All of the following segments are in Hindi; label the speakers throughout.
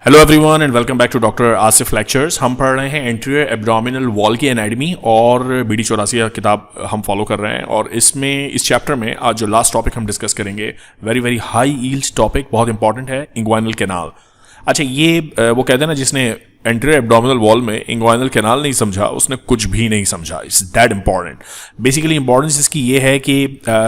Speaker 1: Hello everyone and welcome back to doctor Asif lectures. हम पढ़ रहे हैं एंटीरियर एब्डोमिनल वॉल की एनाटमी और BD 84 किताब हम फॉलो कर रहे हैं। और इसमें इस चैप्टर में आज जो लास्ट टॉपिक हम डिस्कस करेंगे वेरी हाई यील्ड टॉपिक, बहुत इंपॉर्टेंट है, इंग्वाइनल कैनाल। अच्छा, ये वो कहते हैं ना, जिसने एंटीरियर एब्डोमिनल वॉल में इंग्वाइनल कैनाल नहीं समझा उसने कुछ भी नहीं समझा। It's that important. Basically importance इसकी ये है कि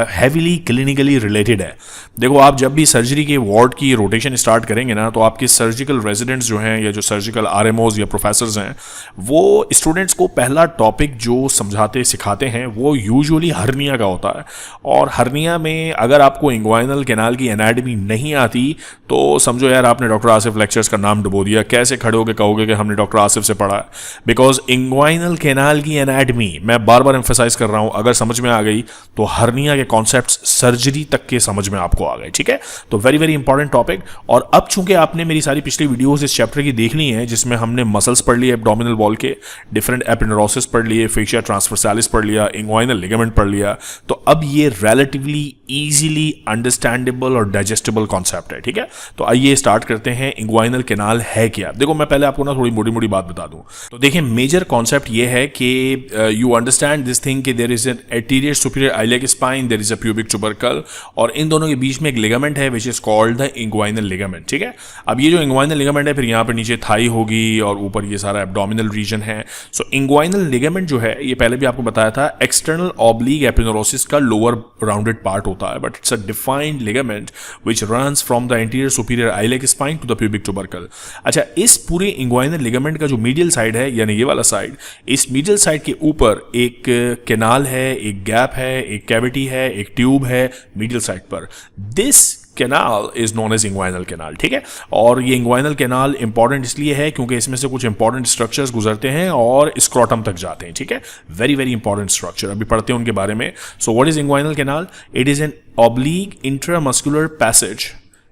Speaker 1: हैवीली क्लिनिकली रिलेटेड है। देखो, आप जब भी सर्जरी के वार्ड की रोटेशन स्टार्ट करेंगे ना, तो आपके सर्जिकल रेजिडेंट्स जो हैं या जो सर्जिकल RMOs या प्रोफेसर्स हैं, वो स्टूडेंट्स को पहला टॉपिक जो समझाते सिखाते हैं वो यूजुअली हर्निया का होता है। और हर्निया में अगर आपको इंग्वाइनल कैनाल की एनाटमी नहीं आती तो समझो यार आपने डॉक्टर आसिफ लेक्चर्स का नाम डुबो दिया। कैसे खड़े होकर कहोगे कि हमने डॉक्टर आसिफ से पढ़ा है? बिकॉज इंग्वाइनल कैनाल की एनाटमी, मैं बार बार एम्फेसाइज कर रहा हूं, अगर समझ में आ गई तो हर्निया के कॉन्सेप्ट्स सर्जरी तक के समझ में आपको आ गए। ठीक है, तो वेरी इंपॉर्टेंट टॉपिक। और अब चूंकि आपने मेरी सारी पिछली वीडियोस इस चैप्टर की देख ली हैं, जिसमें हमने मसल्स पढ़ लिए एब्डोमिनल वॉल के, डिफरेंट एपिनेरोसिस पढ़ लिए, फेशिया ट्रांसवर्सालिस पढ़ लिया, इंग्वाइनल लिगामेंट पढ़ लिया, तो अब ये रिलेटिवली इजीली अंडरस्टैंडेबल और डाइजेस्टेबल कॉन्सेप्ट है। ठीक है, तो आइए स्टार्ट करते हैं। इंग्वाइनल कैनाल है क्या? देखो, मैं पहले आपको ना थोड़ी मोटी बात बता दूं। तो देखिए, मेजर कॉन्सेप्ट ये है कि यू अंडरस्टैंड दिस थिंग कि there is an anterior superior iliac spine, there is a pubic tubercle, और इन दोनों के बीच में एक लिगामेंट है which is called the inguinal ligament. ठीक है, अब ये जो इंग्वाइनल लिगामेंट है, फिर यहाँ पर नीचे थाई होगी और ऊपर ये सारा एब्डोमिनल रीजन है। सो इंग्वाइनल लिगामेंट जो है, ये पहले भी आपको बताया था, एक्सटर्नल ऑब्लिक एपिनेरोसिस का लोअर राउंडेड पार्ट होता है, but it's a defined ligament which runs from the anterior superior iliac spine to the pubic tubercle. अच्छा, इस पूरे इंग्वाइनल लिगामेंट का जो मीडियल साइड है, यानी ये वाला साइड, इस मीडियल साइड के ऊपर एक कैनाल है, एक गैप है, एक कैविटी है, एक ट्यूब है मीडियल साइड पर। This canal is known as inguinal canal. ठीक है, और ये इंग्वाइनल कैनाल इंपॉर्टेंट इसलिए है क्योंकि इसमें से कुछ इंपॉर्टेंट स्ट्रक्चर्स गुजरते हैं और स्क्रोटम तक जाते हैं। ठीक है, वेरी इंपॉर्टेंट स्ट्रक्चर, अभी पढ़ते हैं उनके बारे में। So what is inguinal canal? It is an oblique intramuscular passage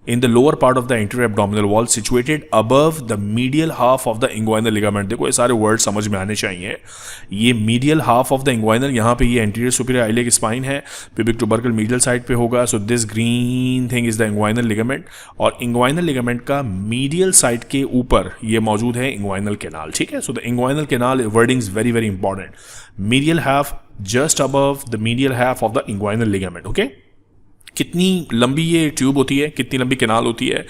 Speaker 1: in the lower part of the anterior abdominal wall situated above the medial half of the inguinal ligament। देखो, ये सारे वर्ड समझ में आने चाहिए। ये medial half of the inguinal, यहाँ पे ये anterior superior iliac spine है, pubic tubercle medial side पे होगा। so this green thing is the inguinal ligament, और inguinal ligament का medial side के ऊपर ये मौजूद है inguinal canal। ठीक है, so the inguinal canal wording is very important। medial half just above the medial half of the inguinal ligament। okay, कितनी लंबी ये ट्यूब होती है, कितनी लंबी कैनाल होती है?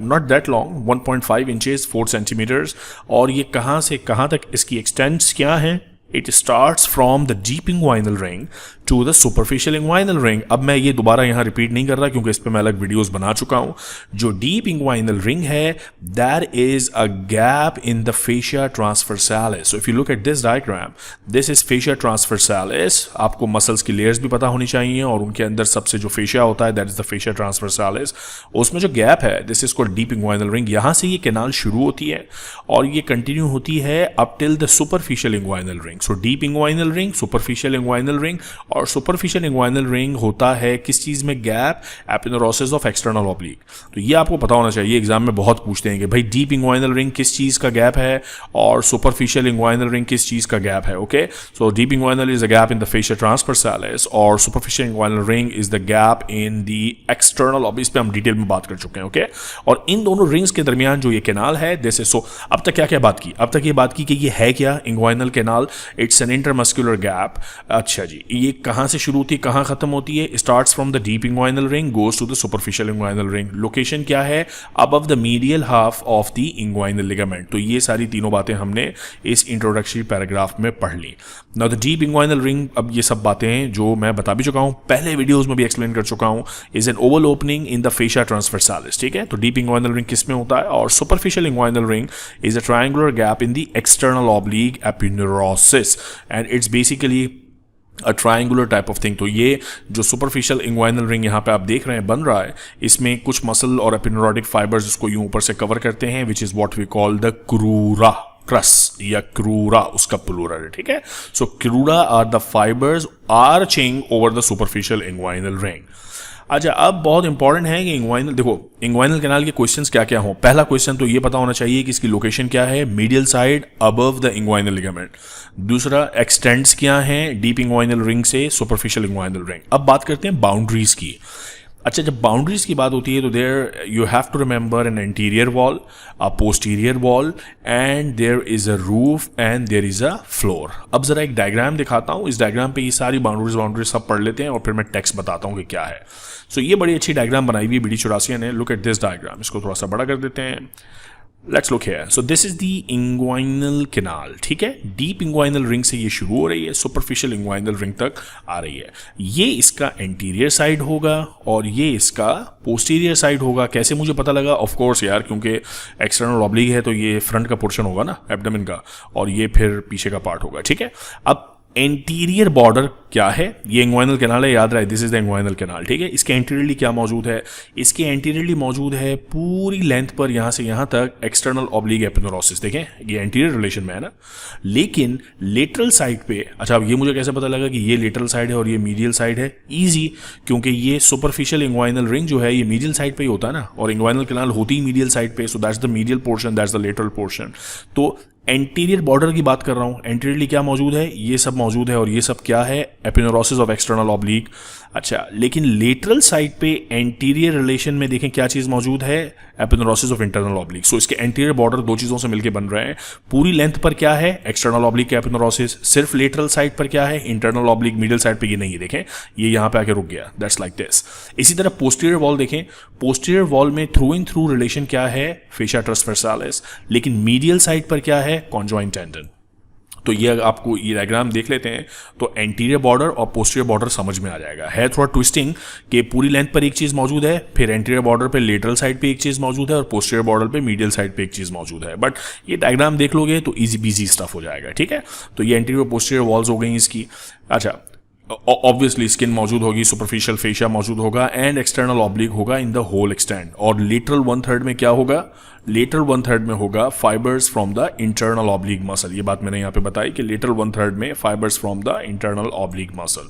Speaker 1: Not that long, 1.5 inches 4 centimetres. और ये कहाँ से कहाँ तक इसकी एक्सटेंट्स क्या है? It starts from the deep inguinal ring to the superficial inguinal ring। अब मैं ये दोबारा यहाँ रिपीट नहीं कर रहा क्योंकि इस पे मैं अलग वीडियोस बना चुका हूँ। जो deep inguinal ring है, there is a gap in the fascia transversalis। So if you look at this diagram, this is fascia transversalis। आपको मसल्स की लेयर्स भी पता होनी चाहिए और उनके अंदर सबसे जो fascia होता है, that is the fascia transversalis। उसमें जो गैप है, this is called deep inguinal ring। यहाँ से ये कैनाल शुरू होती है और ये कंटिन्यू होती है up till the superficial inguinal ring। So deep inguinal ring, superficial inguinal ring. और सुपरफिशियल इंग्वाइनल रिंग होता है किस चीज में? Gap, aponeurosis of external oblique. तो ये आपको पता होना चाहिए, एग्जाम में बहुत पूछते हैं कि भाई डीप इंग्वाइनल रिंग किस चीज का गैप है और सुपरफिशियल इंग्वाइनल रिंग किस चीज का गैप है। Okay, so deep inguinal is the gap in the fascia transversalis और superficial inguinal ring is the gap in the external oblique. इस पे हम डिटेल में बात कर चुके हैं। ओके, और इन दोनों रिंग्स के दरमियान जो ये कैनाल है, जैसे सो अब तक क्या बात की? अब तक ये बात की कि ये है क्या inguinal canal? It's an intermuscular gap. अच्छा जी, ये कहाँ से शुरू होती है, कहाँ खत्म होती है? Starts from the deep inguinal ring, goes to the superficial inguinal ring. Location क्या है? Above the medial half of the inguinal ligament. तो ये सारी तीनों बातें हमने इस इंट्रोडक्टरी पैराग्राफ में पढ़ ली। Now the deep inguinal ring, अब ये सब बातें जो मैं बता भी चुका हूँ, पहले वीडियोस में भी एक्सप्लेन कर चुका हूँ, is an Oval opening in the fascia ट्रांसवर्सालिस। ठीक है, तो डीप इंग्वाइनल रिंग किस में होता है? और superficial inguinal ring is a triangular gap in the external oblique aponeurosis and it's basically a triangular type of thing. तो ये जो सुपरफिशियल इंग्वाइनल रिंग यहाँ पे आप देख रहे हैं बन रहा है, इसमें कुछ मसल और एपिनेरोटिक फाइबर्स इसको यूं ऊपर से कवर करते हैं, which is what we call the crura crus या क्रूरा, उसका प्लूरल है। ठीक है, so crura are the fibres arching over the superficial inguinal ring. अच्छा, अब बहुत इंपॉर्टेंट है कि इंग्वाइनल, देखो इंग्वाइनल कैनाल के क्वेश्चंस क्या क्या हों। पहला क्वेश्चन तो ये पता होना चाहिए कि इसकी लोकेशन क्या है? Medial side above the inguinal ligament. दूसरा, एक्सटेंड्स क्या हैं डीप इंग्वाइनल रिंग से सुपरफिशियल इंग्वाइनल रिंग। अब बात करते हैं बाउंड्रीज की। अच्छा, जब बाउंड्रीज की बात होती है तो there you have to remember an anterior wall, a posterior wall, and there is a roof and there is a floor. अब जरा एक डायग्राम दिखाता हूँ, इस डायग्राम पे ये सारी बाउंड्रीज सब पढ़ लेते हैं और फिर मैं टेक्स्ट बताता हूँ कि क्या है। सो ये बड़ी अच्छी डायग्राम बनाई हुई है BD84 ने। लुक एट दिस डायग्राम, इसको थोड़ा सा बड़ा कर देते हैं। Let's look here. So this is the inguinal canal, ठीक है। डीप इंग्वाइनल रिंग से ये शुरू हो रही है, सुपरफिशियल इंग्वाइनल रिंग तक आ रही है। ये इसका एंटीरियर साइड होगा और ये इसका पोस्टीरियर साइड होगा। कैसे मुझे पता लगा? ऑफ कोर्स यार, क्योंकि एक्सटर्नल ऑब्लिक है तो ये फ्रंट का पोर्शन होगा ना एब्डोमेन का, और ये फिर पीछे का पार्ट होगा, ठीक है। अब एंटीरियर बॉर्डर क्या है? ये इंग्वाइनल कैनाल है, याद रहे, this is the inguinal canal, ठीक है। इसके एंटीरियरली क्या मौजूद है? इसके एंटीरियरली मौजूद है पूरी लेंथ पर यहां से यहां तक एक्सटर्नल ऑब्लिक एपिनेरोसिस। देखें, ये एंटीरियर रिलेशन में है ना। लेकिन लेटरल साइड पे, अच्छा अब ये मुझे कैसे पता लगा कि ये लेटरल साइड है और ये मीडियल साइड है? इजी, क्योंकि ये सुपरफिशियल इंग्वाइनल रिंग जो है ये मीडियल साइड पे ही होता है ना, और इंग्वाइनल कैनाल होती ही मीडियल साइड पे। So that's the medial portion, that's the lateral portion. तो एंटीरियर बॉर्डर की बात कर रहा हूं, एंटीरियरली क्या मौजूद है? ये सब मौजूद है, और ये सब क्या है? एपिनेरोसिस ऑफ एक्सटर्नल ऑब्लिक। अच्छा, लेकिन लेटरल साइड पे एंटीरियर रिलेशन में देखें क्या चीज मौजूद है? एपिनेरोसिस ऑफ इंटरनल ऑब्लिक। सो इसके एंटीरियर बॉर्डर दो चीजों से मिलकर बन रहे हैं। पूरी लेंथ पर क्या है? एक्सटर्नल ऑब्लिक का एपिनेरोसिस। सिर्फ लेटरल साइड पर क्या है? Internal oblique. मिडिल साइड पे ये नहीं है, देखें ये यहां पे आके रुक गया, दैट्स लाइक दिस। इसी तरह पोस्टीरियर वॉल देखें, पोस्टीरियर वॉल में थ्रू इन थ्रू रिलेशन क्या है? फेशिया ट्रांसवर्सालिस। लेकिन मीडियल साइड पर क्या है? Conjoint tendon. तो ये आपको ये डायग्राम देख लेते हैं तो एंटीरियर बॉर्डर और पोस्टीरियर बॉर्डर समझ में आ जाएगा। है थोड़ा ट्विस्टिंग कि पूरी लेंथ पर एक चीज मौजूद है, फिर एंटीरियर बॉर्डर पे लेटरल साइड पे एक चीज मौजूद है, और पोस्टीरियर बॉर्डर पे मीडियल साइड पे एक चीज मौजूद है। बट ये डायग्राम देख लोगे तो इजी बीजी स्टफ हो जाएगा, ठीक है। तो ये एंटीरियर पोस्टीरियर वॉल्स हो गई इसकी। अच्छा, ऑब्वियसली स्किन मौजूद होगी, सुपरफिशियल फेशिया मौजूद होगा, एंड एक्सटर्नल ऑब्लिक होगा इन द होल एक्सटेंड। और लेटरल 1/3 में क्या होगा? लेटरल 1/3 में होगा fibres from the internal oblique muscle. ये बात मैंने यहां पे बताई कि लेटरल 1/3 में fibres from the internal oblique muscle.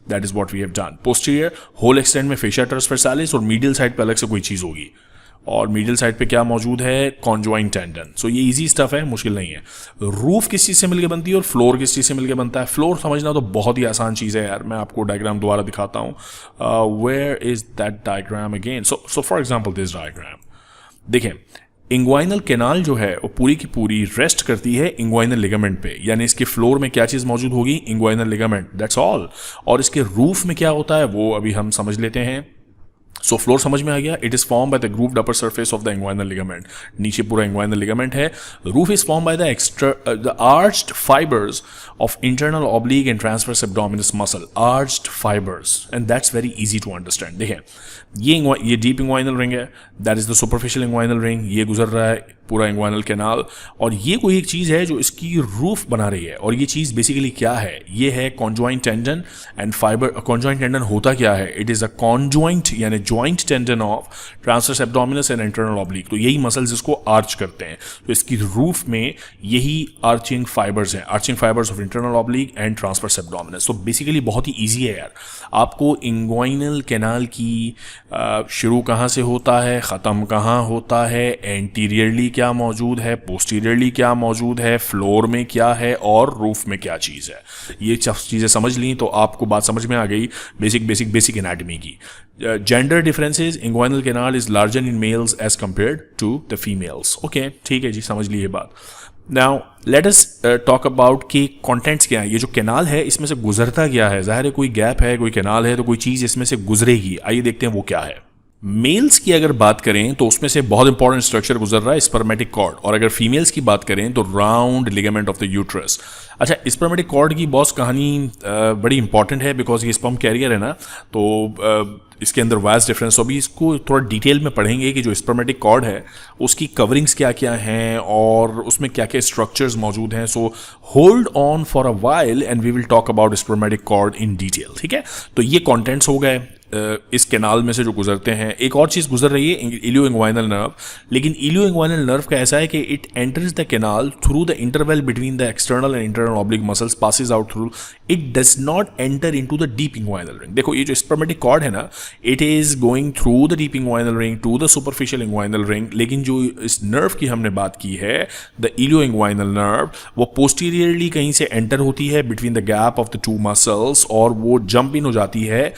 Speaker 1: That is what we have done. Posterior hole extend में फेशिया ट्रांसवर्सालिस, और मीडियल साइड पे अलग से कोई चीज होगी। और मीडियल साइड पे क्या मौजूद है? Conjoint tendon. सो ये इजी स्टफ है, मुश्किल नहीं है। रूफ किस चीज से मिलकर बनती है और फ्लोर किस चीज से मिलकर बनता है? फ्लोर समझना तो बहुत ही आसान चीज है यार। मैं आपको डायग्राम दोबारा दिखाता हूं। Where is that diagram again? So for example this diagram देखें, इंग्वाइनल कैनाल जो है वो पूरी की पूरी रेस्ट करती है इंग्वाइनल लिगामेंट पे। यानी इसके फ्लोर में क्या चीज मौजूद होगी? Inguinal ligament, that's all. और इसके रूफ में क्या होता है वो अभी हम समझ लेते हैं। सो फ्लोर समझ में आ गया। It is form by the grooved upper surface of the inguinal ligament. नीचे पूरा इंग्वाइनल लिगामेंट है। Roof is form by the arched fibres of internal oblique and transverse abdominis muscle. Arched fibres, and that's very easy to understand. देखें, ये डीप इंग्वाइनल रिंग है, that is the superficial inguinal ring. ये गुजर रहा है पूरा इंग्वाइनल कैनाल, और ये कोई एक चीज है जो इसकी रूफ बना रही है। और ये चीज बेसिकली क्या है? ये है conjoint tendon and fibre. Conjoint tendon होता क्या है? इट इज अ कॉन्जॉइंट यानी joint tendon of transverse abdominis and internal oblique. तो यही मसल्स इसको आर्च करते हैं। तो इसकी रूफ में यही आर्चिंग फाइबर्स हैं, arching fibres of internal oblique and transverse abdominis. तो बेसिकली बहुत ही ईजी है यार। आपको इंग्वाइनल कैनाल की शुरू कहाँ से होता है, ख़त्म कहाँ होता है, एंटीरियरली क्या मौजूद है, पोस्टीरियरली क्या मौजूद है, फ्लोर में क्या है, और रूफ में क्या चीज़ है, ये चीज़ें समझ ली तो आपको बात समझ में आ गई बेसिक एनाटमी की। Gender differences, inguinal canal is larger in males as compared to the females. Okay, ठीक है जी, समझ ली ये बात। Now let us talk about कि कंटेंट्स क्या है। ये जो कैनाल है इसमें से गुजरता क्या है? जाहिर है कोई गैप है, कोई कैनाल है तो कोई चीज़ इसमें से गुजरेगी। आइए देखते हैं वो क्या है। मेल्स की अगर बात करें तो उसमें से बहुत इंपॉर्टेंट स्ट्रक्चर गुजर रहा है, स्पर्मेटिक कॉर्ड। और अगर फीमेल्स की बात करें तो round ligament of the uterus. अच्छा, स्पर्मेटिक कॉर्ड की बॉस कहानी बड़ी इंपॉर्टेंट है बिकॉज ये स्पर्म कैरियर है ना, तो इसके अंदर वायस डिफरेंस। तो अभी इसको थोड़ा डिटेल में पढ़ेंगे कि जो स्पर्मेटिक कॉर्ड है उसकी कवरिंग्स क्या क्या हैं और उसमें क्या क्या स्ट्रक्चर्स मौजूद हैं। So hold on for a while and we will talk about spermatic cord in detail, ठीक है। तो ये कॉन्टेंट्स हो गए इस कैनाल में से जो गुजरते हैं। एक और चीज़ गुजर रही है, इलियो इंग्वाइनल नर्व। लेकिन इलियो इंग्वाइनल नर्व का ऐसा है कि it enters the canal through the interval between the external and internal oblique muscles, passes out through, it does not enter into the deep inguinal ring. देखो ये जो स्पर्मेटिक कॉर्ड है ना, it is going through the deep inguinal ring to the superficial inguinal ring. लेकिन जो इस नर्व की हमने बात की है, द इलियो इंग्वाइनल नर्व, वो पोस्टीरियरली कहीं से एंटर होती है between the gap of the two muscles, और वो जंप इन हो जाती है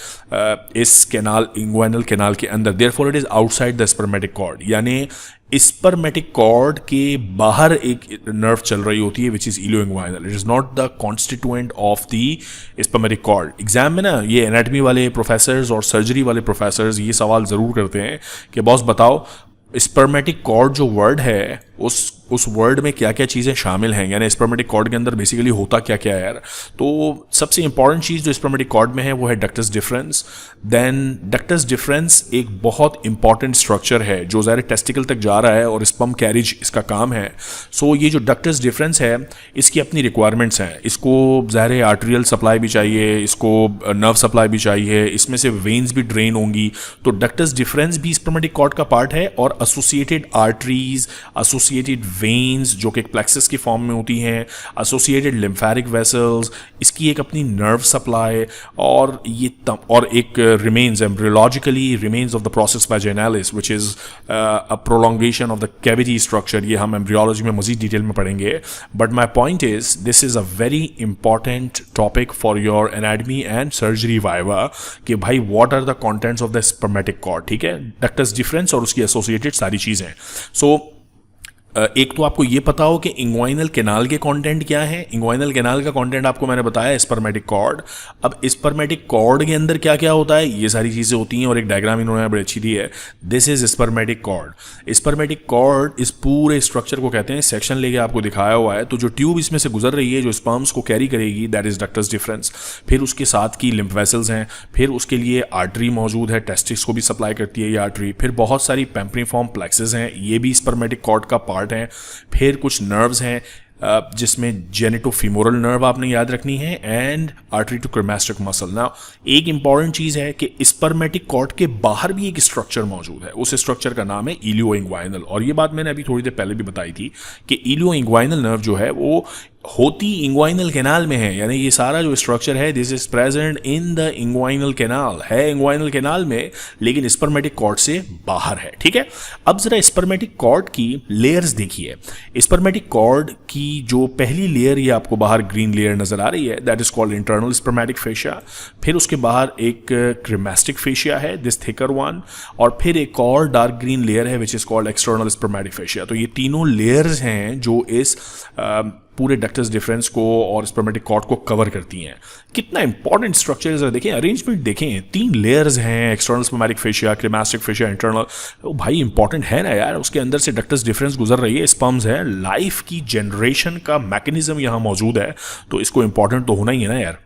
Speaker 1: इस कैनाल, इंग्वाइनल कैनाल के अंदर, therefore it is outside the spermatic cord, यानी स्पर्मेटिक कॉर्ड के बाहर एक नर्व चल रही होती है which is ilioinguinal. It is not the constituent of the spermatic cord. Exam में ना ये एनाटमी वाले प्रोफेसर्स और सर्जरी वाले प्रोफेसर्स ये सवाल ज़रूर करते हैं कि बॉस बताओ स्पर्मेटिक कॉर्ड जो वर्ड है उस वर्ड में क्या क्या चीज़ें शामिल हैं, यानी स्पर्मेटिक कॉर्ड के अंदर बेसिकली होता क्या क्या है यार. तो सबसे इंपॉर्टेंट चीज़ जो स्पर्मेटिक कॉर्ड में है वो है ductus deferens. Then ductus deferens एक बहुत इंपॉर्टेंट स्ट्रक्चर है जो ज़ाहिर टेस्टिकल तक जा रहा है और स्पर्म कैरिज इसका काम है. सो ये जो डक्टस डिफरेंस है इसकी अपनी रिक्वायरमेंट्स हैं. इसको ज़ाहिर आर्टेरियल सप्लाई भी चाहिए, इसको नर्व सप्लाई भी चाहिए, इसमें से वेन्स भी ड्रेन होंगी. तो डक्टस डिफरेंस भी स्पर्मेटिक कॉर्ड का पार्ट है और एसोसिएटेड आर्टरीज, एसोसिएटेड वेन्स जो कि एक प्लेक्सस की फॉर्म में होती हैं, एसोसिएटेड लिम्फेटिक वेसल्स, इसकी एक अपनी नर्व सप्लाई और ये और एक remains embryologically remains of the process vaginalis which is a prolongation of the cavity structure. ये हम एम्ब्रियोलॉजी में मजीद डिटेल में पढ़ेंगे. But my point is this is a very important topic for your anatomy and surgery viva कि भाई what are the contents of the spermatic cord. ठीक है, डक्टस डिफरेंस और उसकी एसोसिएटेड सारी चीज़ें. सो एक तो आपको ये पता हो कि इंग्वाइनल कैनाल के कंटेंट क्या है. इंग्वाइनल कैनाल का कंटेंट आपको मैंने बताया स्पर्मेटिक कॉर्ड. अब स्पर्मेटिक कॉर्ड के अंदर क्या क्या होता है ये सारी चीज़ें होती हैं और एक डायग्राम इन्होंने बड़ी अच्छी दी है. This is spermatic cord. Spermatic cord इस पूरे स्ट्रक्चर को कहते हैं, सेक्शन लेके आपको दिखाया हुआ है. तो जो ट्यूब इसमें से गुजर रही है जो स्पर्म्स को कैरी करेगी दैट इज डक्टस डिफरेंस. फिर उसके साथ की लिम्फ वेसल्स हैं, फिर उसके लिए आर्टरी मौजूद है, टेस्टिस को भी सप्लाई करती है ये आर्टरी. फिर बहुत सारी पेम्प्रीफॉर्म प्लेक्सेस हैं, ये भी स्पर्मेटिक कॉर्ड का पार्ट हैं. फिर कुछ नर्व्स हैं जिसमें जेनेटोफिमोरल नर्व आपने याद रखनी है एंड आर्टरी टू क्रेमास्टिक मसल. ना एक इंपॉर्टेंट चीज़ है कि स्पर्मेटिक कॉर्ड के बाहर भी एक स्ट्रक्चर मौजूद है. उस स्ट्रक्चर का नाम है इलियो इंग्वाइनल. और ये बात मैंने अभी थोड़ी देर पहले भी बताई थी कि इलियो इंग्वाइनल नर्व जो है वो होती इंग्वाइनल कैनाल में है, यानी ये सारा जो स्ट्रक्चर है this is present in the inguinal canal, है इंग्वाइनल कैनाल में लेकिन स्पर्मेटिक कॉर्ड से बाहर है. ठीक है, अब जरा स्पर्मेटिक कॉर्ड की लेयर्स देखिए. स्पर्मेटिक कॉर्ड की जो पहली लेयर ये आपको बाहर ग्रीन लेयर नजर आ रही है that is called internal spermatic fascia. फिर उसके बाहर एक क्रेमास्टिक फेशिया है दिस थिकर वन, और फिर एक और डार्क ग्रीन लेयर है which is called external spermatic fascia. तो ये तीनों लेयर्स हैं जो इस पूरे डक्टस डिफरेंस को और स्पर्मेटिक कॉर्ड को कवर करती हैं. कितना इंपॉर्टेंट स्ट्रक्चर है, देखें अरेंजमेंट देखें. 3 लेयर्स हैं, external spermatic fascia, cremasteric fascia, internal. तो भाई इंपॉर्टेंट है ना यार, उसके अंदर से डक्टस डिफरेंस गुजर रही है, स्पर्म्स है, लाइफ की जनरेशन का मैकेनिज्म यहाँ मौजूद है. तो इसको इंपॉर्टेंट तो होना ही है ना यार.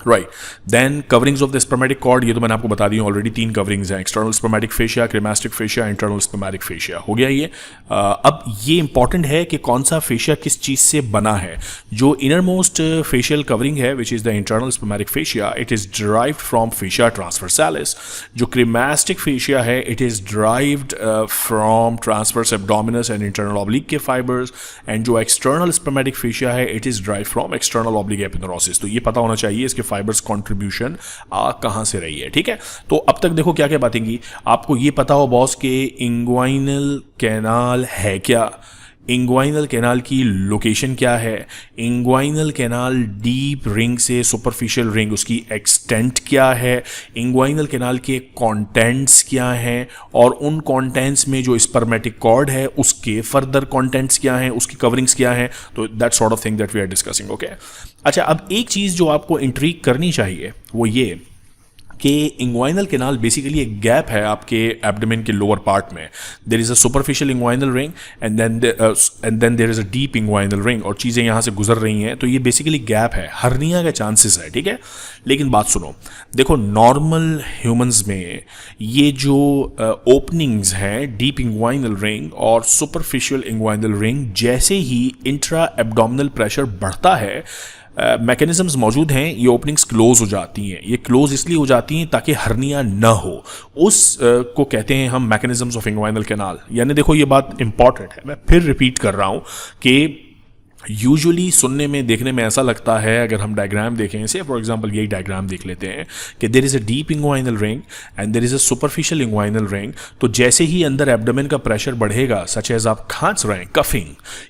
Speaker 1: Right, then coverings of the spermatic cord, ये तो मैंने आपको बता दी ऑलरेडी. 3 कवरिंग्स हैं, external spermatic fascia, cremasteric fascia, internal spermatic fascia. हो गया ये. अब ये इंपॉर्टेंट है कि कौन सा फेशिया किस चीज़ से बना है. जो इनर मोस्ट फेशियल कवरिंग है which is the internal spermatic fascia, it is derived from fascia transversalis. जो क्रेमास्टिक फेशिया है it is derived from transversus abdominis and internal oblique के फाइबर्स. एंड जो एक्सटर्नल स्पर्मेटिक फेशिया है it is derived from external oblique aponeurosis. तो ये पता होना चाहिए इसके फाइबर्स कंट्रीब्यूशन कहां से रही है. ठीक है, तो अब तक देखो क्या क्या बातें की. आपको ये पता हो बॉस के इंग्वाइनल कैनाल है क्या, इंग्वाइनल कैनाल की लोकेशन क्या है, इंग्वाइनल कैनाल डीप रिंग से सुपरफिशियल रिंग उसकी एक्सटेंट क्या है, इंग्वाइनल कैनाल के कंटेंट्स क्या हैं, और उन कंटेंट्स में जो स्पर्मेटिक कॉर्ड है उसके फर्दर कंटेंट्स क्या हैं, उसकी कवरिंग्स क्या हैं. तो that sort of thing that we are discussing. Okay, अच्छा अब एक चीज़ जो आपको इंट्रीग करनी चाहिए वो ये कि इंग्वाइनल कैनाल बेसिकली एक गैप है आपके एब्डोमेन के लोअर पार्ट में. There is a superficial inguinal ring and then there is a deep inguinal ring, और चीज़ें यहाँ से गुजर रही हैं. तो ये बेसिकली गैप है, हर्निया के चांसेस है. ठीक है, लेकिन बात सुनो, देखो नॉर्मल ह्यूमंस में ये जो ओपनिंग्स हैं डीप इंग्वाइनल रिंग और सुपरफिशियल इंग्वाइनल रिंग, जैसे ही इंट्रा एब्डोमिनल प्रेशर बढ़ता है मैकेनिज्म्स मौजूद हैं, ये ओपनिंग्स क्लोज हो जाती हैं. ये क्लोज इसलिए हो जाती हैं ताकि हर्निया ना हो. उस को कहते हैं हम मैकेनिज्म्स ऑफ इंग्वाइनल कैनाल. यानी देखो ये बात इंपॉर्टेंट है, मैं फिर रिपीट कर रहा हूं कि यूजुअली सुनने में देखने में ऐसा लगता है, अगर हम डायग्राम देखें, से फॉर एग्जांपल यही डायग्राम देख लेते हैं कि there is a deep inguinal ring and there is a superficial inguinal ring. तो जैसे ही अंदर एब्डोमेन का प्रेशर बढ़ेगा, सच एज आप खांस रहे हैं, कफिंग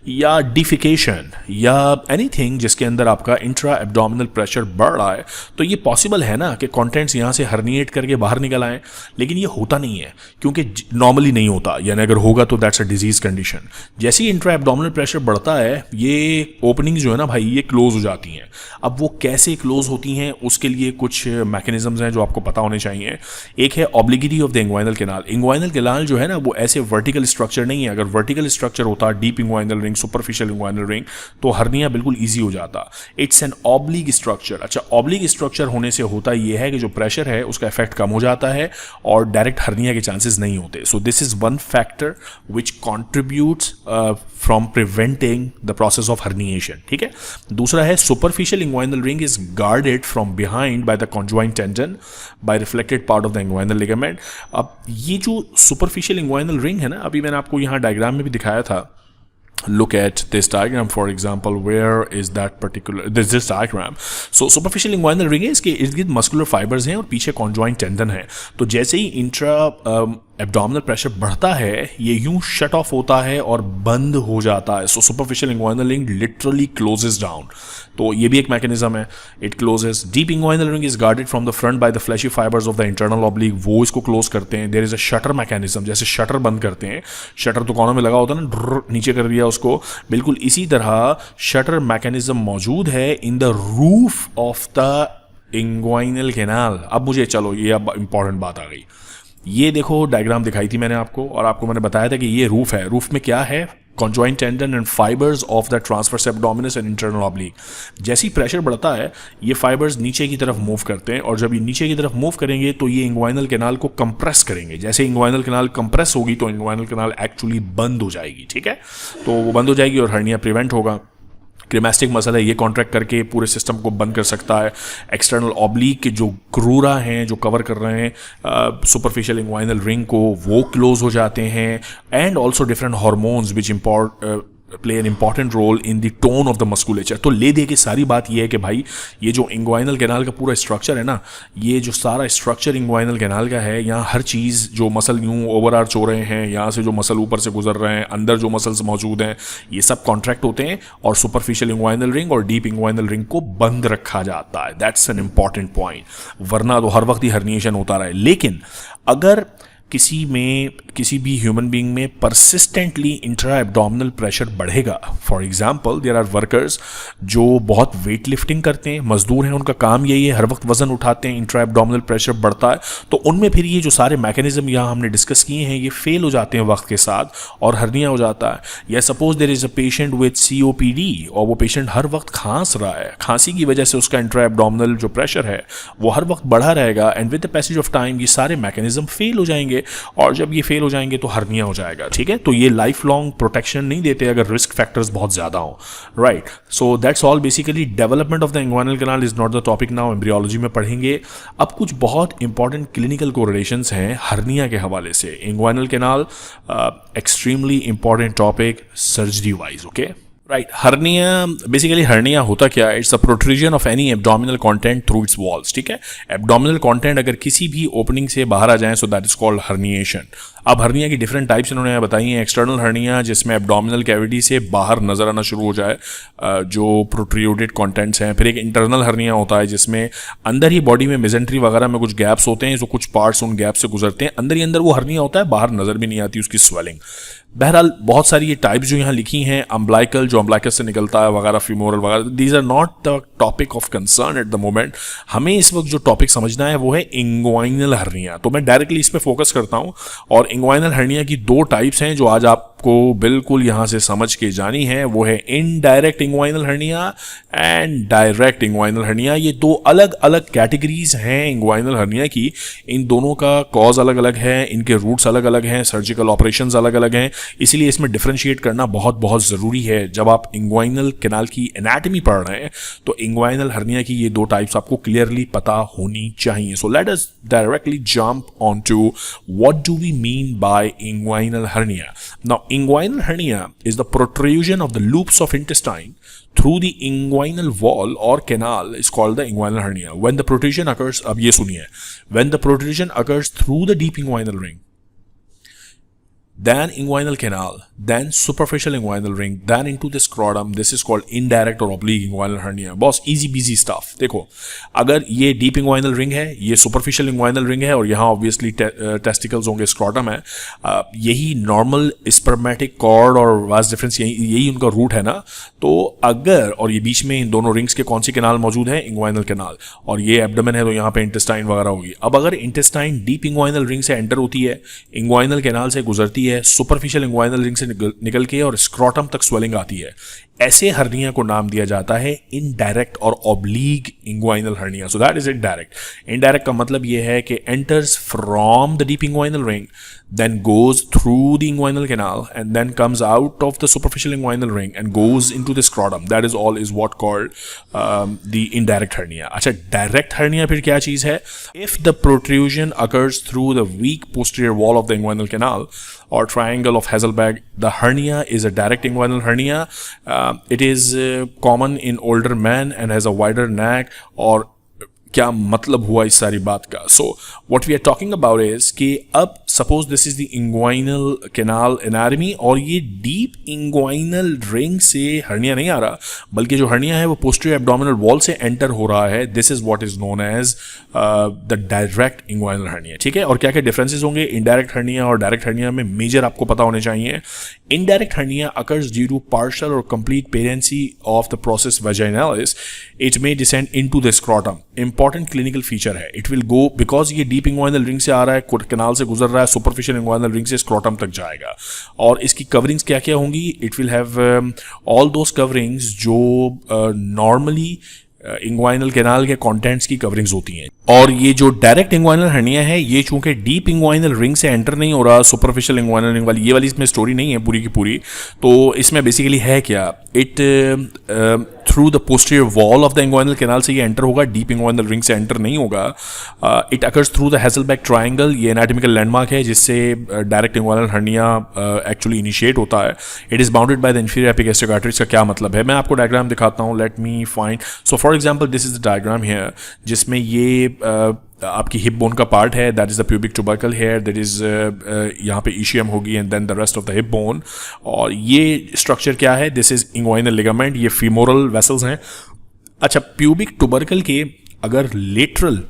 Speaker 1: या डिफिकेशन या एनीथिंग जिसके अंदर आपका इंट्रा एब्डोमिनल प्रेशर बढ़ रहा है, तो ये पॉसिबल है ना कि कॉन्टेंट्स यहाँ से हर्निएट करके बाहर निकल आए। लेकिन ये होता नहीं है, क्योंकि नॉर्मली नहीं होता, यानी अगर होगा तो दैट्स अ डिजीज कंडीशन। जैसे ही इंट्रा एब्डोमिनल प्रेशर बढ़ता है, ये ओपनिंग जो है ना भाई, ये क्लोज हो जाती हैं। अब वो कैसे क्लोज होती हैं, उसके लिए कुछ मैकेनिज्म्स हैं जो आपको पता होने चाहिए। एक है obliquity of the inguinal canal. Inguinal canal जो है ना, वो ऐसे वर्टिकल स्ट्रक्चर नहीं है। अगर वर्टिकल स्ट्रक्चर होता, deep inguinal ring, superficial inguinal ring, तो हर्निया बिल्कुल ईजी हो जाता। It's an oblique structure. अच्छा, ऑब्लिग स्ट्रक्चर होने से होता ये है कि जो प्रेशर है उसका इफेक्ट कम हो जाता है और डायरेक्ट हर्निया के चांसेस नहीं होते। So this is one factor which contributes from preventing the process of herniation. ठीक है। दूसरा है superficial inguinal ring is guarded from behind by the conjoint tendon by reflected part of the inguinal ligament. अब ये जो सुपरफिशियल इंग्वाइनल रिंग है ना, अभी मैंने आपको यहाँ डायग्राम में भी दिखाया था। Look at this diagram, for example. Where is that particular this diagram? So superficial inguinal ring है, इसके इर्द गिर्द मस्कुलर फाइबर्स हैं और पीछे कॉन्जॉइंट टेंडन है। तो जैसे ही इंट्रा एब्डोमिनल प्रेशर बढ़ता है, ये यूं शट ऑफ होता है और बंद हो जाता है। So superficial inguinal ring literally closes down. तो ये भी एक मैकेनिज्म है, it closes. Deep inguinal ring is guarded from the front by the fleshy fibres of the internal oblique, वो इसको क्लोज करते हैं। There is a shutter mechanism, जैसे शटर बंद करते हैं, शटर तो कोनों में लगा होता है ना, नीचे कर दिया उसको, बिल्कुल इसी तरह शटर मैकेनिज्म मौजूद है in the roof of the inguinal canal. अब मुझे चलो, ये अब इंपॉर्टेंट बात आ गई। ये देखो डायग्राम दिखाई थी मैंने आपको, और आपको मैंने बताया था कि ये रूफ है। रूफ में क्या है? conjoint tendon and fibers of the transverse abdominis and internal oblique। जैसे ही प्रेशर बढ़ता है, ये फाइबर्स नीचे की तरफ मूव करते हैं, और जब ये नीचे की तरफ मूव करेंगे तो ये इंग्वाइनल कैनाल को कंप्रेस करेंगे। जैसे इंग्वाइनल कैनाल कंप्रेस होगी तो इंग्वाइनल कैनाल एक्चुअली बंद हो जाएगी। ठीक है, तो वो बंद हो जाएगी और हर्निया प्रिवेंट होगा। क्रीमेस्टिक मसल है, ये कॉन्ट्रैक्ट करके पूरे सिस्टम को बंद कर सकता है। एक्सटर्नल ऑब्लिक के जो क्रूरा हैं, जो कवर कर रहे हैं सुपरफिशियल इंग्वाइनल रिंग को, वो क्लोज हो जाते हैं। And also different hormones which play an important role in the tone of the musculature. तो ले दे के सारी बात ये है कि भाई, ये जो इंग्वाइनल कैनाल का पूरा स्ट्रक्चर है ना, ये जो सारा स्ट्रक्चर इंग्वाइनल कैनाल का है, यहाँ हर चीज़, जो मसल यूँ ओवर आर्च हो रहे हैं, यहाँ से जो मसल ऊपर से गुजर रहे हैं, अंदर जो मसल्स मौजूद हैं, ये सब कॉन्ट्रैक्ट होते हैं और सुपरफिशियल इंग्वाइनल रिंग और डीप इंग्वाइनल रिंग को बंद रखा जाता है। दैट्स एन इंपॉर्टेंट पॉइंट, वरना तो हर वक्त ही हर्निएशन होता रहे। लेकिन अगर किसी भी ह्यूमन बीइंग में परसिस्टेंटली इंट्रा एब्डोमिनल प्रेशर बढ़ेगा, for example there are workers जो बहुत वेट लिफ्टिंग करते हैं, मजदूर हैं, उनका काम यही है, हर वक्त वजन उठाते हैं, इंट्रा एब्डोमिनल प्रेशर बढ़ता है, तो उनमें फिर ये जो सारे मैकेनिज्म यहाँ हमने डिस्कस किए हैं, ये फेल हो जाते हैं वक्त के साथ और हर्निया हो जाता है। या suppose there is a patient with COPD और वो पेशेंट हर वक्त खांस रहा है, खांसी की वजह से उसका इंट्रा एब्डोमिनल जो प्रेशर है वो हर वक्त बढ़ा रहेगा, and with the passage of time ये सारे मैकेनिज्म फेल हो जाएंगे, और जब ये फेल हो जाएंगे तो हर्निया हो जाएगा। ठीक है, तो ये लाइफ लॉन्ग प्रोटेक्शन नहीं देते अगर रिस्क फैक्टर्स बहुत ज्यादा हो। Right, so that's all. Basically development of the inguinal canal is not the topic now, embryology में पढ़ेंगे। अब कुछ बहुत इंपॉर्टेंट क्लिनिकल कोरिलेशंस हैं हर्निया के हवाले से। Inguinal canal extremely important topic surgery wise. Okay, right. Hernia, basically hernia होता क्या है? It's a protrusion of any abdominal content through it's walls. ठीक है, एब्डोमिनल कंटेंट अगर किसी भी ओपनिंग से बाहर आ जाए, सो दैट इज कॉल्ड हर्निएशन। अब हर्निया की डिफरेंट टाइप्स इन्होंने बताई हैं। एक्सटर्नल हर्निया, जिसमें एब्डोमिनल कैविटी से बाहर नजर आना शुरू हो जाए जो प्रोट्रूडेड कंटेंट्स हैं। फिर एक इंटरनल हर्निया होता है जिसमें अंदर ही बॉडी में मेजेंट्री वगैरह में कुछ गैप्स होते हैं, जो कुछ पार्ट्स उन गैप से गुजरते हैं, अंदर ही अंदर वो हर्निया होता है, बाहर नजर भी नहीं आती उसकी स्वेलिंग। बहरहाल बहुत सारी ये टाइप्स जो यहाँ लिखी हैं, अम्ब्लाइकल जो अम्ब्लाइकस से निकलता है वगैरह, फीमोरल वगैरह, these are not the topic of concern at the moment. हमें इस वक्त जो टॉपिक समझना है वो है इंग्वाइनल हर्निया। तो मैं डायरेक्टली इस पे फोकस करता हूँ, और इंग्वाइनल हर्निया की दो टाइप्स हैं जो आज आपको बिल्कुल यहाँ से समझ के जानी है। वो है indirect inguinal hernia and direct inguinal hernia. ये दो अलग अलग कैटेगरीज हैं इंग्वाइनल हर्निया की। इन दोनों का कॉज अलग अलग है, इनके रूट्स अलग अलग हैं, सर्जिकल ऑपरेशंस अलग अलग हैं, इसलिए इसमें डिफरेंशिएट करना बहुत बहुत ज़रूरी है। जब आप इंग्वाइनल कैनाल की एनाटमी पढ़ रहे हैं तो इंग्वाइनल हर्निया की ये दो टाइप्स आपको क्लियरली पता होनी चाहिए। So let us directly jump on to what do we mean by inguinal hernia. Now inguinal hernia is the protrusion of the loops of intestine through the inguinal wall or canal is called the inguinal hernia. When the protrusion occurs, अब ये सुनिए, when the protrusion occurs through the deep inguinal ring, then inguinal canal, then superficial inguinal ring, then into the scrotum, this is called indirect or oblique inguinal hernia. Boss easy busy stuff. देखो, अगर ये deep inguinal ring है, ये superficial inguinal ring है और यहाँ obviously testicles होंगे, scrotum है, यही normal spermatic cord और vas deferens यही उनका रूट है ना, तो अगर, और ये बीच में इन दोनों रिंग्स के कौन सी कैनाल मौजूद है, इंग्वाइनल कैनाल, और ये एब्डोमेन है तो यहाँ पे इंटेस्टाइन वगैरह होगी. अब अगर इंटेस्टाइन डीप इंग्वाइनल रिंग से एंटर होती है, इंग्वाइनल कैनाल से गुजरती है, सुपरफिशियल इंग्वाइनल रिंग से निकल के और स्क्रॉटम तक स्वेलिंग आती है, ऐसे हर्निया को नाम दिया जाता है इनडायरेक्ट और oblique inguinal hernia. So that is indirect. Indirect का मतलब यह है कि enters from the deep inguinal ring, then goes through the inguinal canal and then comes out of the superficial inguinal ring and goes into the scrotum. That is all is what called the indirect hernia. अच्छा, direct hernia फिर क्या चीज़ है? If the protrusion occurs through the weak posterior wall of the inguinal canal or triangle of Hasselbalch, the hernia is a direct inguinal hernia. It is common in older men and has a wider neck. और क्या मतलब हुआ इस सारी बात का? So what we are talking about is कि अब suppose this is the inguinal canal anatomy और ये डीप इंग्वाइनल रिंग से हर्निया नहीं आ रहा, बल्कि जो हर्निया है वो पोस्टीरियर एब्डोमिनल वॉल से एंटर हो रहा है. This is what is known as the direct inguinal hernia. ठीक है, और क्या क्या डिफरेंसेस होंगे इनडायरेक्ट हर्निया और डायरेक्ट हर्निया में, मेजर आपको पता होने चाहिए. Indirect hernia occurs due to partial और complete patency of the processus vaginalis. It may descend into the scrotum. Important clinical feature है. इट विल गो, बिकॉज ये डीप इंग्वाइनल रिंग से आ रहा है, कैनाल से गुजर रहा है, सुपरफिशियल इंग्वाइनल रिंग से स्क्रॉटम तक जाएगा. और इसकी कवरिंग्स क्या क्या होंगी? It will have all those coverings जो नॉर्मली इंग्वाइनल कैनाल के कंटेंट्स की कवरिंग्स होती हैं. और ये जो डायरेक्ट इंग्वाइनल हर्निया है, ये चूंकि डीप इंग्वाइनल रिंग से एंटर नहीं हो रहा, सुपरफिशियल इंग्वाइनल रिंग वाली, ये वाली इसमें स्टोरी नहीं है पूरी की पूरी. तो इसमें बेसिकली है क्या, it through the posterior wall of the inguinal canal से ये एंटर होगा, डीप इंग्वाइनल रिंग से एंटर नहीं होगा. It occurs through the Hesselbach triangle. ये एनाटॉमिकल लैंडमार्क है जिससे direct inguinal hernia actually initiate होता है. It is bounded by the inferior epigastric artery. इसका क्या मतलब है? मैं आपको डायग्राम दिखाता हूँ. Let me find. So for example this is the diagram here, जिसमें ये आपकी हिप बोन का पार्ट है. That is the pubic tubercle here. That is यहाँ पे ईशियम होगी and then the rest of the hip bone. और ये स्ट्रक्चर क्या है? This is inguinal ligament. ये फीमोरल वेसल्स हैं. अच्छा, प्यूबिक ट्यूबरकल के अगर लेटरल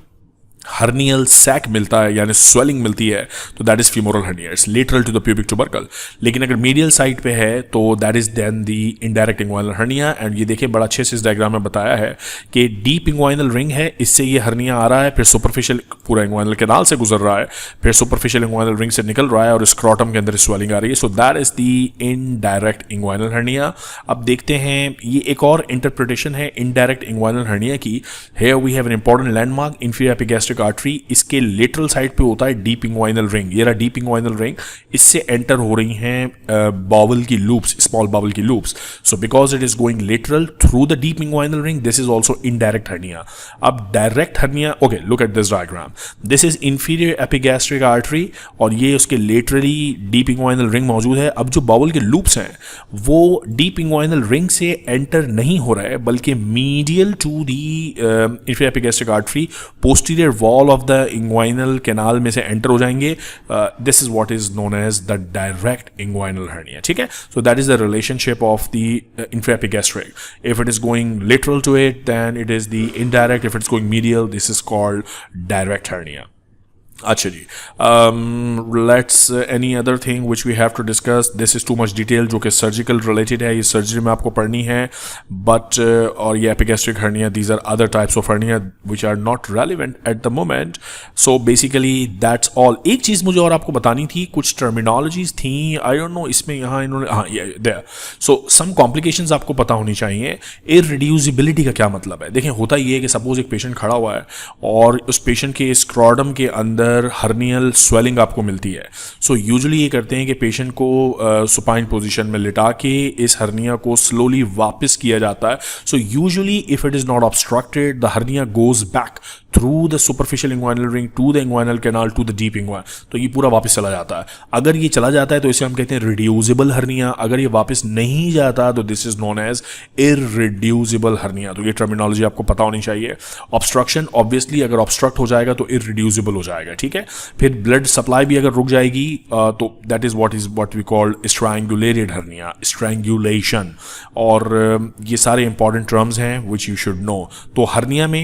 Speaker 1: हर्नियल सैक मिलता है यानी स्वेलिंग मिलती है तो that is femoral hernia. It's lateral to the pubic tubercle. लेकिन अगर मीडियल साइड पे है तो that is then the indirect inguinal hernia. And ये देखिए बड़ा अच्छे से इस डायग्राम में बताया है कि डीप इंग्वाइनल रिंग है, इससे ये हर्निया आ रहा है, फिर सुपरफिशियल पूरा इंग्वाइनल कैनाल से गुजर रहा है, फिर सुपरफिशियल इंग्वाइनल रिंग से निकल रहा है और स्क्रॉटम के अंदर स्वेलिंग आ रही है. So that is the indirect inguinal hernia. अब देखते हैं, ये एक और इंटरप्रिटेशन है इनडायरेक्ट इंग्वाइनल हर्निया की. Here we have an important landmark, inferior epigastric artery. इसके लेटरल साइड पे होता है डीप इंग्वाइनल रिंग. ये रहा डीप इंग्वाइनल रिंग. इससे एंटर हो रही हैं बावल की लूप्स, स्मॉल बावल की loops. So because it is going lateral through the deep inguinal ring, this is also indirect hernia. अब direct hernia, okay, look at this diagram. This is inferior epigastric artery और ये उसके लेटरली डीप इंग्वाइनल रिंग मौजूद है. अब जो बावल के लूप्स हैं वो डीप इंग्वाइनल रिंग से एंटर नहीं हो रहा है, बल्कि medial to the inferior epigastric artery, posterior wall of the inguinal canal में से एंटर हो जाएंगे. This is what is known as the direct inguinal hernia. ठीक है, so that is the relationship of the inferior epigastric. If it is going lateral to it then it is the indirect. If it is going medial this is called direct hernia. अच्छा जी, let's any other thing which we have to discuss. This is too much detail, जो कि सर्जिकल रिलेटेड है, ये सर्जरी में आपको पढ़नी है. बट और ये epigastric hernia, these are other types of hernia which are not relevant at the moment. So basically that's all. एक चीज़ मुझे और आपको बतानी थी, कुछ टर्मिनोलॉजीज थी, आई डोंट नो इसमें यहाँ इन्होंने, हाँ ये देयर. सो सम कॉम्प्लिकेशंस आपको पता होनी चाहिए. इररिड्यूसिबिलिटी का क्या मतलब है? देखें, होता ये है कि सपोज एक पेशेंट खड़ा हुआ है और उस पेशेंट के स्क्रॉटम के अंदर हर्नियल स्वेलिंग आपको मिलती है. सो यूजुअली ये करते हैं कि पेशेंट को सुपाइन पोजीशन में लिटा के इस हर्निया को स्लोली वापस किया जाता है. So usually if it is not obstructed the hernia goes back through the superficial inguinal ring to the inguinal canal to the deep inguinal, तो ये पूरा वापस चला जाता है। अगर ये चला जाता है तो इसे हम कहते हैं रिड्यूसिबल हर्निया। अगर ये वापस नहीं जाता तो this is known as irreducible hernia. तो ये टर्मिनोलॉजी आपको पता होनी चाहिए। ऑब्स्ट्रक्शन, ऑब्वियसली अगर ऑब्स्ट्रक्ट हो जाएगा तो इररिड्यूसिबल हो जाएगा, ठीक है। फिर ब्लड सप्लाई भी अगर रुक जाएगी तो that is what we call strangulated hernia, strangulation. और ये सारे इंपॉर्टेंट टर्म्स हैं विच यू शुड नो। तो हर्निया में,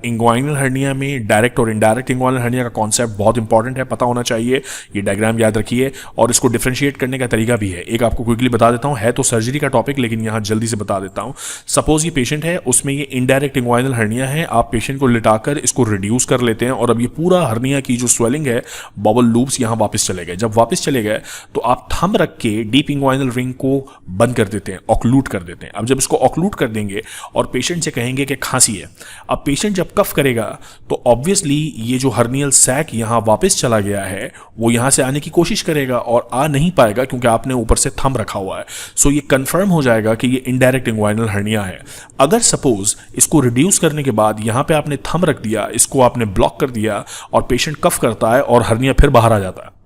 Speaker 1: इंग्वाइनल हर्निया में डायरेक्ट और इनडायरेक्ट इंग्वाइनल हर्निया का कॉन्सेप्ट बहुत इंपॉर्टेंट है, पता होना चाहिए। ये डायग्राम याद रखिए और इसको डिफरेंशिएट करने का तरीका भी है। एक आपको क्विकली बता देता हूं, है तो सर्जरी का टॉपिक लेकिन यहां जल्दी से बता देता हूं। सपोज ये पेशेंट है, उसमें ये इनडायरेक्ट इंग्वाइनल हर्निया है, आप पेशेंट को लिटाकर इसको रिड्यूस कर लेते हैं और अब ये पूरा हर्निया की जो स्वेलिंग है, बबल लूप्स यहां वापस चले गए। जब वापस चले गए तो आप थंब रख के डीप इंग्वाइनल रिंग को बंद कर देते हैं, ऑक्लूड कर देते हैं। अब जब इसको ऑक्लूड कर देंगे और पेशेंट से कहेंगे कि खांसी है, अब पेशेंट जब कफ करेगा तो ऑब्वियसली ये जो हर्नियल सैक यहां वापस चला गया है वो यहां से आने की कोशिश करेगा और आ नहीं पाएगा क्योंकि आपने ऊपर से थंब रखा हुआ है। सो ये कंफर्म हो जाएगा कि ये इनडायरेक्ट इंग्वाइनल हर्निया है। अगर सपोज इसको रिड्यूस करने के बाद यहां पे आपने थंब रख दिया, इसको आपने ब्लॉक कर दिया और पेशेंट कफ करता है और हर्निया फिर बाहर आ जाता है,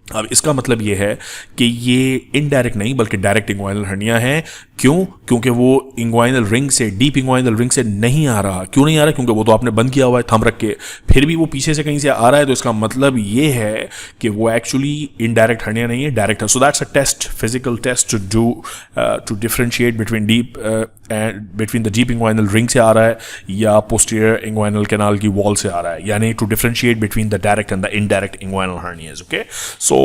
Speaker 1: अब इसका मतलब ये है कि ये इनडायरेक्ट नहीं बल्कि डायरेक्ट इंग्वाइनल हर्निया है। क्यों? क्योंकि वो इंग्वाइनल रिंग से, डीप इंग्वाइनल रिंग से नहीं आ रहा। क्यों नहीं आ रहा? क्योंकि वो तो आपने बंद किया हुआ है थंब रख के, फिर भी वो पीछे से कहीं से आ रहा है। तो इसका मतलब ये है कि वो एक्चुअली इनडायरेक्ट हर्निया नहीं है, डायरेक्ट है। So that's a test, physical test to differentiate between between the deep inguinal ring से आ रहा है या पोस्टीरियर इंग्वाइनल कैनाल की वॉल से आ रहा है, यानी to differentiate between the direct and the indirect inguinal hernias. Okay, so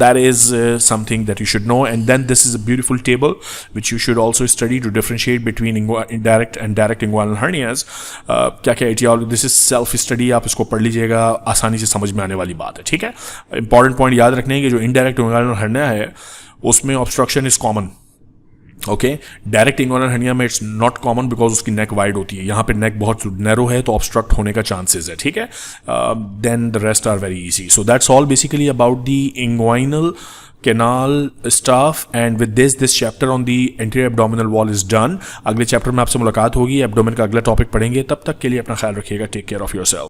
Speaker 1: that is something that you should know, and then this is a beautiful table which you should also study to differentiate between indirect and direct inguinal hernias. क्या क्या etiology, this is self study, आप इसको पढ़ लीजिएगा, आसानी से समझ में आने वाली बात है, ठीक है। इंपॉर्टेंट पॉइंट याद रखने के, जो इनडायरेक्ट इंग्वाइनल हर्निया है उसमें obstruction is common. Okay, direct inguinal hernia में इट्स नॉट कॉमन बिकॉज उसकी नेक वाइड होती है, यहाँ पे नेक बहुत नैरो है तो ऑब्स्ट्रक्ट होने का चांसेस है, ठीक है। Then the rest are very easy. So that's all basically about the inguinal canal stuff, and with this chapter on the anterior abdominal wall is done. अगले चैप्टर में आपसे मुलाकात होगी, एब्डोमेन का अगला टॉपिक पढ़ेंगे। तब तक के लिए अपना ख्याल रखिएगा। Take care of yourself.